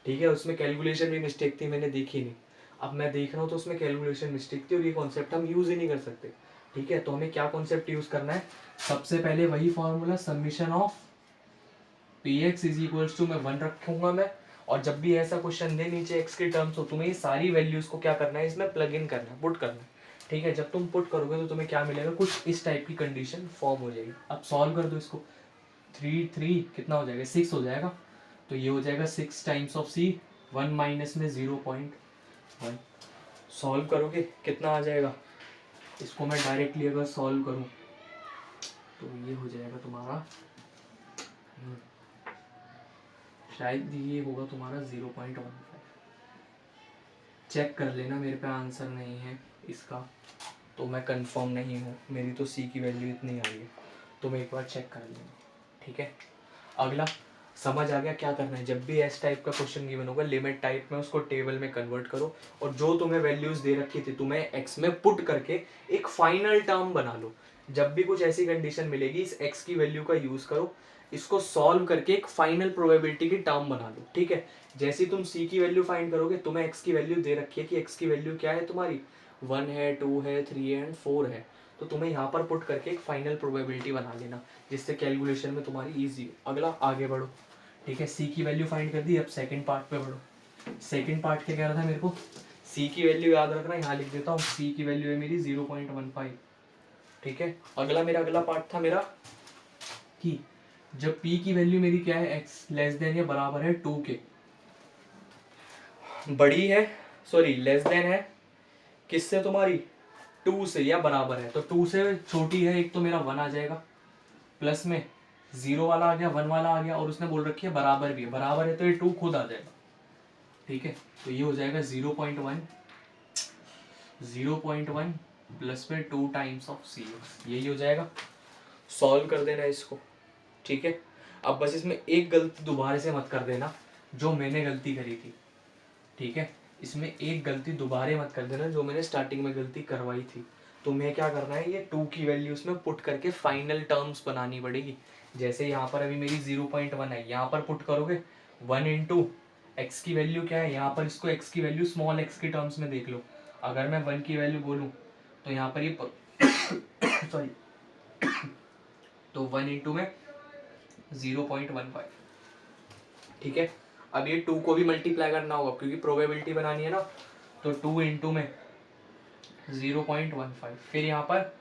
ठीक है, उसमें कैलकुलेशन भी मिस्टेक थी, मैंने देखी नहीं। अब मैं देख रहा हूँ तो उसमें कैलकुलेशन मिस्टेक थी और ये कॉन्सेप्ट हम यूज ही नहीं कर सकते। ठीक है, तो हमें क्या कॉन्सेप्ट यूज करना है, सबसे पहले वही फॉर्मूला समीशन ऑफ px = मैं 1 रखूंगा मैं, और जब भी ऐसा क्वेश्चन दे नीचे x की टर्म्स हो, तुम्हें ये सारी वैल्यूज को क्या करना है, इसमें प्लग इन करना है, पुट करना है। ठीक है, जब तुम पुट करोगे तो तुम्हें क्या मिलेगा, कुछ इस टाइप की कंडीशन फॉर्म हो जाएगी। अब सॉल्व कर दो इसको, 3 कितना हो जाएगा 6 हो जाएगा, तो ये हो जाएगा 6 टाइम्स ऑफ c, 1 माइनस में 0.1। सॉल्व करोगे कितना आ जाएगा, इसको मैं डायरेक्टली अगर सॉल्व करूँ तो ये हो जाएगा तुम्हारा, शायद ये होगा तुम्हारा 0.15। चेक कर लेना, मेरे पे आंसर नहीं है इसका, तो मैं कंफर्म नहीं हूँ, मेरी तो सी की वैल्यू इतनी आई है, तुम एक बार चेक कर लेना। ठीक है, अगला समझ आ गया क्या करना है। जब भी एस टाइप का क्वेश्चन गिवन होगा लिमिट टाइप में, उसको टेबल में कन्वर्ट करो, और जो तुम्हें वैल्यूज दे रखी थी तुम्हें एक्स में पुट करके एक फाइनल टर्म बना लो। जब भी कुछ ऐसी कंडीशन मिलेगी इस एक्स की वैल्यू का यूज करो, इसको सॉल्व करके एक फाइनल प्रोबेबिलिटी की टर्म बना लो। ठीक है, जैसे ही तुम सी की वैल्यू फाइंड करोगे, तुम्हें एक्स की वैल्यू दे रखी है कि एक्स की वैल्यू क्या है तुम्हारी 1 है, 2 है, 3 है एंड 4 है, तो तुम्हें यहाँ पर पुट करके एक फाइनल प्रोबेबिलिटी बना लेना, जिससे कैलकुलेशन में तुम्हारी ईजी हो। अगला आगे बढ़ो। ठीक है, सी की वैल्यू फाइंड कर दी, अब सेकंड पार्ट पे बढ़ो। सेकंड पार्ट क्या कह रहा था मेरे को, सी की वैल्यू याद रखना, यहाँ लिख देता हूँ, सी की वैल्यू है मेरी 0.15। ठीक है, अगला पार्ट था मेरा कि जब p की वैल्यू मेरी क्या है x लेस देन या बराबर है 2 के, बड़ी है सॉरी लेस देन है किससे तुम्हारी 2 से, या बराबर है, तो 2 से छोटी है एक तो मेरा 1 आ जाएगा, प्लस में 0 वाला आ गया, 1 वाला आ गया, और उसने बोल रखी है बराबर भी है, बराबर है तो ये 2 खुद आ जाएगा। ठीक है, तो ये हो जाएगा 0.1 प्लस में 2 टाइम्स ऑफ सी एक्स, यही हो जाएगा। सॉल्व कर देना इसको, ठीक है। अब बस इसमें एक गलती दोबारा से मत कर देना जो मैंने गलती करी थी, ठीक है। इसमें एक गलती दोबारा मत कर देना जो मैंने स्टार्टिंग में गलती करवाई थी। तुम्हें क्या करना है, ये 2 की वैल्यू इसमें पुट करके फाइनल टर्म्स बनानी पड़ेगी। जैसे यहाँ पर अभी मेरी 0.1 है, यहाँ पर पुट करोगे 1 इंटू एक्स की वैल्यू क्या है, यहाँ पर इसको एक्स की वैल्यू स्मॉल एक्स की टर्म्स में देख लो। अगर मैं 1 की वैल्यू बोलूँ तो यहाँ पर ये सॉरी तो 1 इंटू में 0.15, ठीक है। अब ये 2 को भी मल्टीप्लाई करना होगा क्योंकि प्रोबेबिलिटी बनानी है ना, तो 2 इंटू में 0.15, फिर यहाँ पर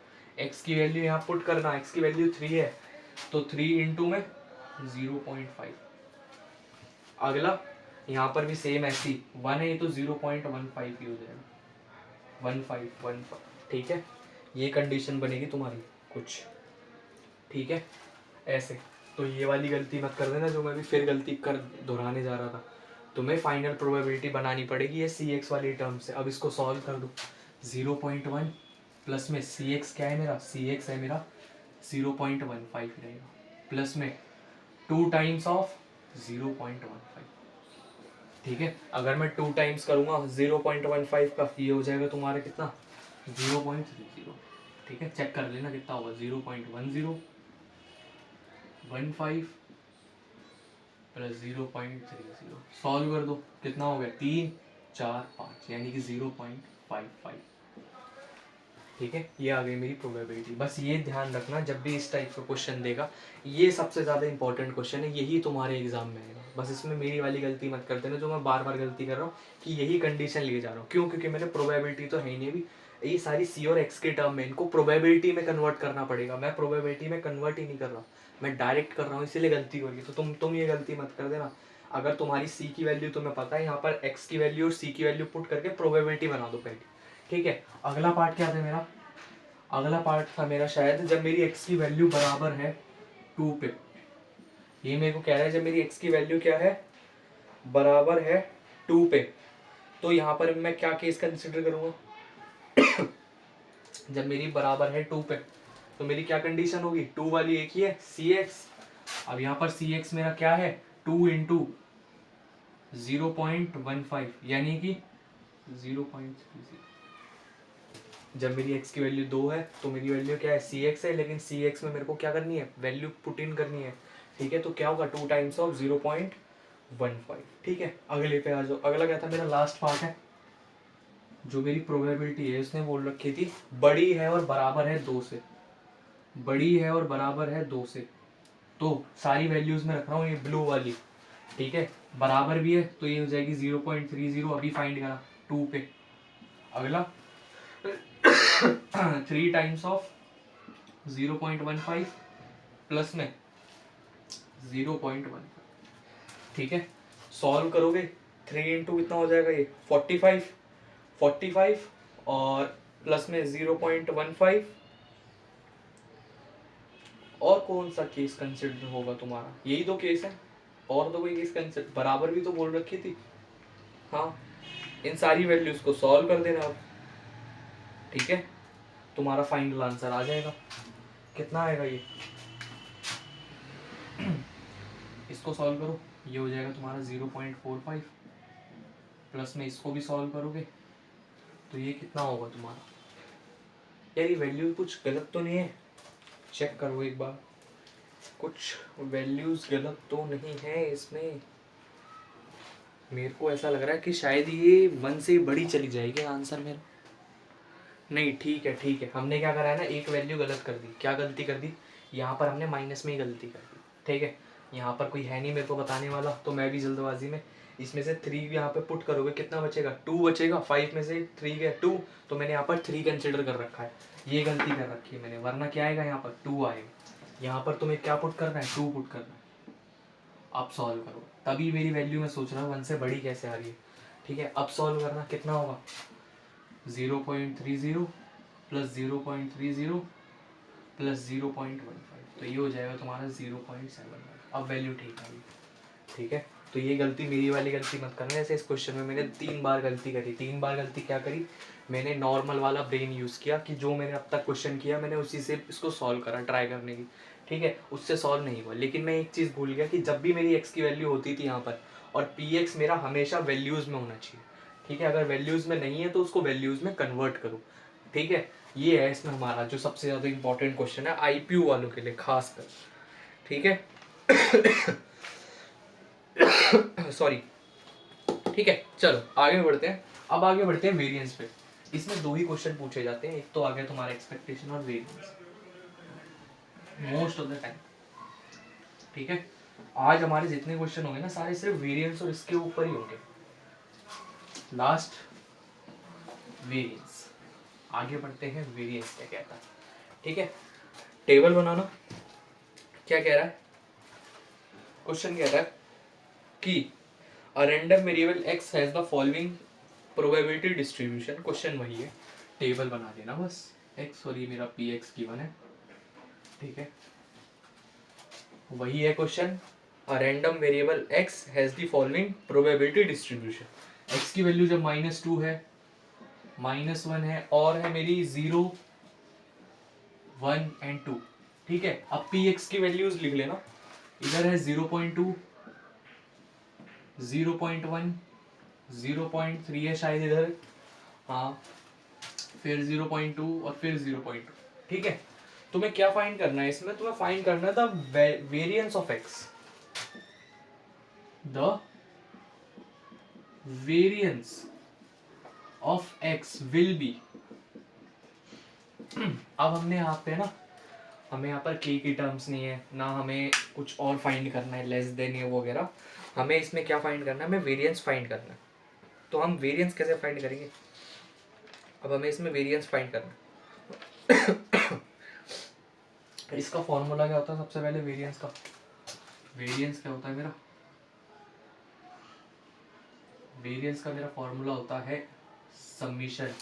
x की वैल्यू यहाँ पुट करना, x की वैल्यू 3 है तो 3 इंटू में 0.5। अगला यहाँ पर भी सेम ऐसी 1 है तो 0.15 ही हो जाएगा, 15, ठीक है। ये कंडीशन बनेगी तुम्हारी कुछ, ठीक है, ऐसे। तो ये वाली गलती मत कर देना जो मैं भी फिर गलती कर दोहराने जा रहा था। तुम्हें फाइनल प्रोबेबिलिटी बनानी पड़ेगी ये सी एक्स वाली टर्म से। अब इसको सॉल्व कर दो, 0.1 प्लस में सी एक्स क्या है मेरा, सी एक्स है मेरा 0.15 रहेगा, प्लस में 2 टाइम्स ऑफ 0.15, ठीक है। अगर मैं 2 टाइम्स करूँगा 0.15 का, ये हो जाएगा तुम्हारा कितना 0.30, ठीक है। चेक कर लेना कितना होगा, 0.1015 प्लस 0.30, सॉल्व कर दो कितना हो गया 3 4 5, यानी कि 0.55, ठीक है। ये आ गई मेरी प्रोबेबिलिटी। बस ये ध्यान रखना जब भी इस टाइप का क्वेश्चन देगा, ये सबसे ज़्यादा इंपॉर्टेंट क्वेश्चन है, यही तुम्हारे एग्जाम में आएगा। बस इसमें मेरी वाली गलती मत कर देना जो मैं बार बार गलती कर रहा हूँ कि यही कंडीशन लिए जा रहा हूँ। क्यों? क्योंकि मैंने प्रोबेबिलिटी तो है ही नहीं अभी, ये सारी सी और एक्स के टर्म में, इनको प्रोबेबिलिटी में कन्वर्ट करना पड़ेगा। मैं प्रोबेबिलिटी में कन्वर्ट ही नहीं कर रहा, मैं डायरेक्ट कर रहा हूँ, इसीलिए गलती हो रही है। तो तुम ये गलती मत कर देना। अगर तुम्हारी सी की वैल्यू तुम्हें पता है, यहाँ पर एक्स की वैल्यू और सी की वैल्यू पुट करके प्रोबेबिलिटी बना दो पहले, ठीक है। अगला पार्ट क्या था मेरा, अगला पार्ट था मेरा शायद जब मेरी x की वैल्यू बराबर है 2 पे। ये मेरे को कह रहा है जब मेरी x की वैल्यू क्या है, बराबर है 2 पे, तो यहाँ पर मैं क्या केस कंसिडर करूँगा जब मेरी बराबर है 2 पे तो मेरी क्या कंडीशन होगी, 2 वाली एक ही है cx। अब यहाँ पर cx मेरा क्या है 2 इंटू 0.15 यानी कि 0.30। जब मेरी x की वैल्यू 2 है तो मेरी वैल्यू क्या है cx है, लेकिन cx में मेरे को क्या करनी है, वैल्यू पुट इन करनी है, ठीक है। तो क्या होगा 2 टाइम्स ऑफ 0.15, ठीक है। अगले पे आ जाओ। अगला क्या था मेरा, लास्ट पार्ट है जो मेरी प्रोबेबिलिटी है, इसने बोल रखी थी बड़ी है और बराबर है 2 से, बड़ी है और बराबर है 2 से, तो सारी वैल्यूज में रख रहा हूँ ये ब्लू वाली, ठीक है। बराबर भी है तो ये हो जाएगी 0.30, अभी फाइंड करा 2 पे। अगला 3 टाइम्स ऑफ 0.15 प्लस में 0.1, ठीक है। सॉल्व करोगे 3 इंटू कितना हो जाएगा ये 45 और प्लस में 0.15, और कौन सा केस कंसिडर होगा तुम्हारा, यही दो केस है, और तो कोई केस कंसिडर, बराबर भी तो बोल रखी थी। हाँ, इन सारी वैल्यूज को सॉल्व कर देना अब, ठीक है। तुम्हारा फाइनल आंसर आ जाएगा, कितना आएगा ये इसको सॉल्व करो, ये हो जाएगा तुम्हारा 0.45, प्लस में इसको भी सॉल्व करोगे तो ये कितना होगा तुम्हारा, यार ये वैल्यू कुछ गलत तो नहीं है, चेक करो एक बार, कुछ वैल्यूज गलत तो नहीं है इसमें। मेरे को ऐसा लग रहा है कि शायद ये 1 से बड़ी चली जाएगी आंसर मेरा। नहीं, ठीक है ठीक है, हमने क्या करा है ना, एक वैल्यू गलत कर दी। क्या गलती कर दी, यहाँ पर हमने माइनस में ही गलती कर दी, ठीक है। यहाँ पर कोई है नहीं मेरे को बताने वाला, तो मैं भी जल्दबाजी में इसमें से 3 यहाँ पे पुट करोगे कितना बचेगा, 2 बचेगा। 5 में से 3 गया 2, तो मैंने यहाँ पर 3 कंसिडर कर रखा है, ये गलती कर रखी है मैंने, वरना क्या आएगा यहाँ पर 2 आएगा। यहाँ पर तुम्हें क्या पुट करना है, 2 पुट करना है। अब सॉल्व करो, तभी मेरी वैल्यू मैं सोच रहा हूँ 1 से बड़ी कैसे आ रही है, ठीक है। अब सॉल्व करना, कितना होगा 0.30 प्लस 0.30 प्लस 0.15, तो ये हो जाएगा तुम्हारा 0.75। अब वैल्यू ठीक आ गई, ठीक है। तो ये गलती मेरी वाली गलती मत करना। जैसे इस क्वेश्चन में मैंने 3 बार गलती करी। 3 बार गलती क्या करी, मैंने नॉर्मल वाला ब्रेन यूज़ किया कि जो मैंने अब तक क्वेश्चन किया मैंने उसी से इसको सॉल्व करा ट्राई करने की, ठीक है, उससे सॉल्व नहीं हुआ। लेकिन मैं एक चीज़ भूल गया कि जब भी मेरी एक्स की वैल्यू होती थी यहाँ पर, और पी एक्स मेरा हमेशा वैल्यूज़ में होना चाहिए, ठीक है। अगर वैल्यूज़ में नहीं है तो उसको वैल्यूज़ में कन्वर्ट करो, ठीक है। ये है इसमें हमारा जो सबसे ज़्यादा इंपॉर्टेंट क्वेश्चन है आईपीयू वालों के लिए खास कर, ठीक है। सॉरी, ठीक है। चलो आगे बढ़ते हैं। अब आगे बढ़ते हैं वेरिएंस पे। इसमें 2 ही क्वेश्चन पूछे जाते हैं, एक तो आ गया तुम्हारा एक्सपेक्टेशन और variance most of the time, ठीक है। आज हमारे जितने क्वेश्चन होंगे ना सारे सिर्फ वेरिएंस और इसके ऊपर ही होंगे। लास्ट वेरिएंस, आगे बढ़ते हैं। वेरिएंस क्या कहता है, ठीक है। टेबल बनाना, क्या कह रहा है क्वेश्चन, कह रहा है कि a random variable x has the following probability distribution. Question वही है, टेबल बना देना बस। x और ये मेरा px गिवन है, ठीक है, वही है question. A random variable x has the following probability distribution. x की वैल्यू जब -2 है, -1 है और है मेरी 0, 1 एंड 2, ठीक है। अब px की वैल्यूज लिख लेना, इधर है 0.2, 0.1, 0.3 है शायद इधर, हाँ, फिर 0.2 और फिर 0.2, ठीक है। तुम्हें क्या फाइंड करना है इसमें, तुम्हें फाइंड करना है the variance of x, the variance of x will be. अब हमने यहाँ पे ना, हमें यहाँ पर k की टर्म्स नहीं है ना, हमें कुछ और फाइंड करना है लेस देन ये वगैरह। हमें इसमें क्या फाइंड करना है, हमें वेरिएंस फाइंड करना है। तो हम वेरिएंस कैसे फाइंड करेंगे, अब हमें इसमें वेरिएंस फाइंड करना है। इसका फॉर्मूला क्या होता है सबसे पहले वेरिएंस का, वेरिएंस क्या होता है मेरा, वेरिएंस का मेरा फॉर्मूला होता है समीशन।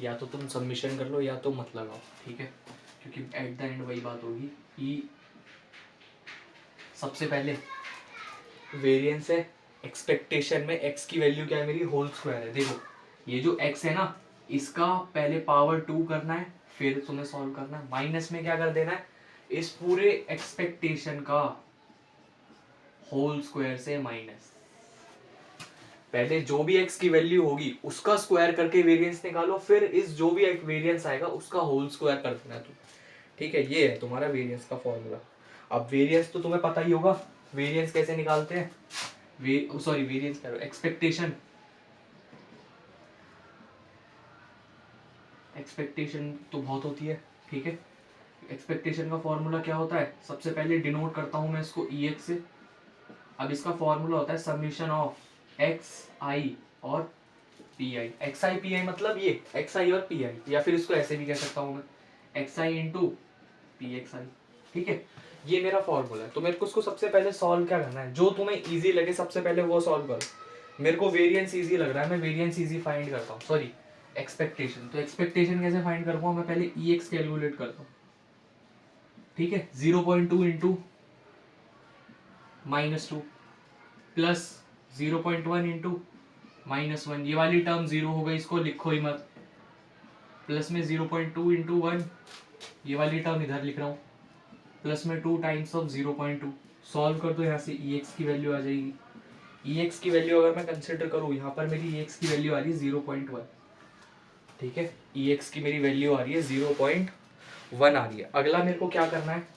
या तो तुम समीशन कर लो या तो मत लगाओ, ठीक है, क्योंकि एट द एंड वही बात होगी। ई सबसे पहले वेरिएंस है एक्सपेक्टेशन में, x की वैल्यू क्या है मेरी, होल स्क्वायर है। देखो ये जो x है ना, इसका पहले पावर 2 करना है, फिर तुम्हें सॉल्व करना है। माइनस में क्या कर देना है, इस पूरे एक्सपेक्टेशन का होल स्क्वायर से माइनस, पहले जो भी x की वैल्यू होगी उसका स्क्वायर करके वेरिएंस निकालो, फिर इस जो भी एक वेरिएंस आएगा उसका होल स्क्वायर कर देना है, ठीक है। ये है तुम्हारा वेरिएंस का फॉर्मूला। अब वेरिएंस तो तुम्हें पता ही होगा, वेरिएंस कैसे निकालते हैं, सॉरी वेरिएंस कह रहा हूं, एक्सपेक्टेशन, एक्सपेक्टेशन तो बहुत होती है, ठीक है। एक्सपेक्टेशन का फॉर्मूला क्या होता है, सबसे पहले डिनोट करता हूं मैं इसको ex से। अब इसका फॉर्मूला होता है समीशन ऑफ xi और pi। xi pi मतलब ये xi और pi, या फिर इसको ऐसे भी कह सकता हूं मैं xi इंटू pxi, ठीक है। ये मेरा फॉर्मूला है। तो मेरे को उसको सबसे पहले सॉल्व क्या करना है, जो तुम्हें इजी लगे सबसे पहले वो सॉल्व करो। मेरे को वेरिएंस इजी लग रहा है, मैं वेरिएंस इजी फाइंड करता हूँ, सॉरी एक्सपेक्टेशन। तो एक्सपेक्टेशन कैसे फाइंड करूँगा, मैं पहले ex कैलकुलेट करता हूँ, ठीक है। 0.2 इंटू -2 प्लस 0.1 इंटू -1, ये वाली टर्म 0 हो गई, इसको लिखो ही मत। प्लस में 0.2 इंटू 1, ये वाली टर्म इधर लिख रहा हूँ, प्लस में 2 टाइम्स ऑफ 0.2। सॉल्व कर दो, यहाँ से ex की वैल्यू आ जाएगी। ex की वैल्यू अगर मैं कंसिडर करूँ, यहाँ पर मेरी ex की वैल्यू आ रही है 0.1, ठीक है। ex की मेरी वैल्यू आ रही है 0.1 आ रही है। अगला मेरे को क्या करना है,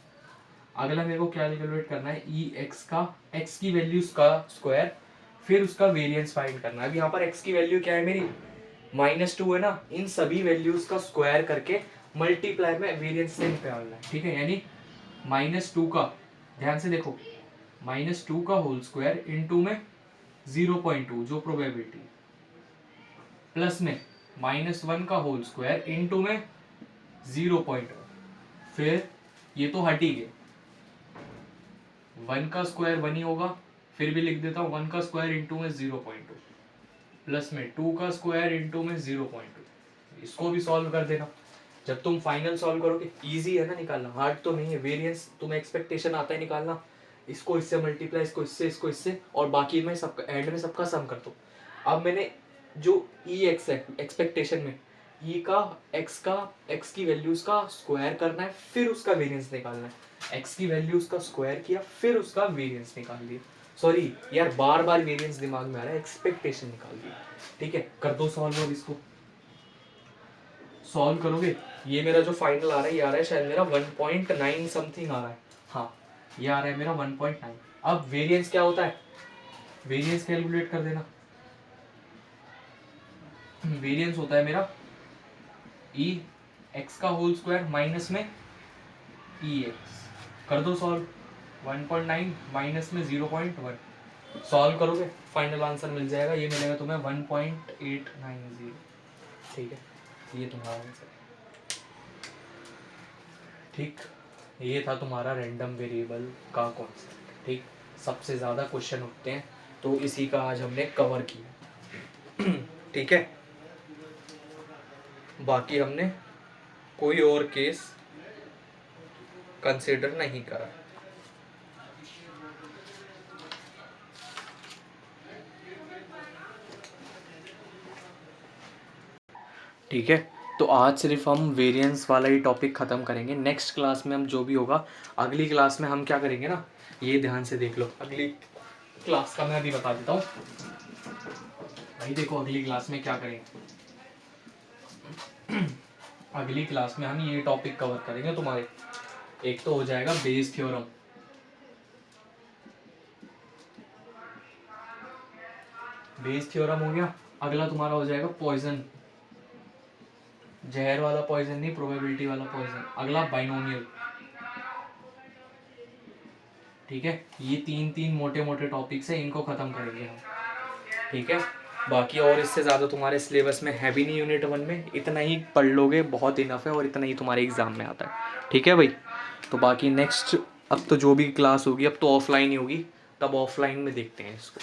अगला मेरे को कैलकुलेट करना है ex का, x की वैल्यूज का स्क्वायर, फिर उसका वेरिएंस फाइंड करना है। अब यहाँ पर x की वैल्यू क्या है मेरी, -2 है ना, इन सभी वैल्यूज का स्क्वायर करके मल्टीप्लाई में वेरिएंस से निकालना है, ठीक है। यानी -2 का, ध्यान से देखो, -2 का होल स्क्वायर इंटू में 0.2 जो प्रोबेबिलिटी, प्लस में -1 का होल स्क्वायर इंटू में 0.1, फिर ये तो हट ही गए, 1 का स्क्वायर 1 ही होगा, फिर भी लिख देता हूँ 1 का स्क्वायर इंटू में 0.2, प्लस में 2 का स्क्वायर इंटू में 0.2। इसको भी सॉल्व कर देना। जब तुम फाइनल सॉल्व करोगे, इजी है ना निकालना, हार्ड तो नहीं है। वेरिएंस तुम्हें एक्सपेक्टेशन आता है निकालना, इसको इससे मल्टीप्लाई, इसको इससे, और बाकी में सबका एंड में सबका सम कर दो। अब मैंने जो ई एक्स है एक्सपेक्टेशन में, ई का एक्स की वैल्यूज का स्क्वायर करना है, फिर उसका वेरिएंस निकालना है। एक्स की वैल्यूज का स्क्वायर किया, फिर उसका वेरिएंस निकाल दिया। सॉरी यार, बार बार वेरिएंस दिमाग में आ रहा है, एक्सपेक्टेशन निकाल दिया। ठीक है, कर दो सॉल्व। और इसको सॉल्व करोगे, ये मेरा जो फाइनल आ रहा है, ये आ रहा है शायद मेरा 1.9 समथिंग आ रहा है। हाँ, ये आ रहा है मेरा 1.9। अब वेरिएंस क्या होता है, वेरिएंस कैलकुलेट कर देना। वेरिएंस होता है मेरा ई एक्स का होल स्क्वायर माइनस में ई एक्स। कर दो सॉल्व। 1.9 माइनस में 0.1, सॉल्व करोगे फाइनल आंसर मिल जाएगा, ये मिलेगा तुम्हें 1.890। ठीक है, ये तुम्हारा आंसर है। ठीक, ये था तुम्हारा रैंडम वेरिएबल का कॉन्सेप्ट। ठीक, सबसे ज़्यादा क्वेश्चन उठते हैं तो इसी का आज हमने कवर किया। ठीक है, बाकी हमने कोई और केस कंसिडर नहीं करा। ठीक है, तो आज सिर्फ हम वेरिएंस वाला ही टॉपिक ख़त्म करेंगे। नेक्स्ट क्लास में हम जो भी होगा, अगली क्लास में हम क्या करेंगे ना, ये ध्यान से देख लो। अगली क्लास का मैं अभी बता देता हूँ भाई। देखो अगली क्लास में क्या करेंगे, अगली क्लास में हम ये टॉपिक कवर करेंगे तुम्हारे। एक तो हो जाएगा बेस थ्योरम, बेस थ्योरम हो गया। अगला तुम्हारा हो जाएगा पॉइजन, जहर वाला पॉइजन नहीं, प्रोबेबिलिटी वाला पॉइजन। अगला बाइनोमियल। ठीक है, ये तीन मोटे मोटे टॉपिक्स हैं, इनको खत्म करेंगे हम। ठीक है, बाकी और इससे ज़्यादा तुम्हारे सिलेबस में है भी नहीं। यूनिट 1 में इतना ही पढ़ लोगे, बहुत इनफ है, और इतना ही तुम्हारे एग्ज़ाम में आता है। ठीक है भाई, तो बाकी नेक्स्ट अब तो जो भी क्लास होगी अब तो ऑफलाइन ही होगी, तब ऑफलाइन में देखते हैं इसको।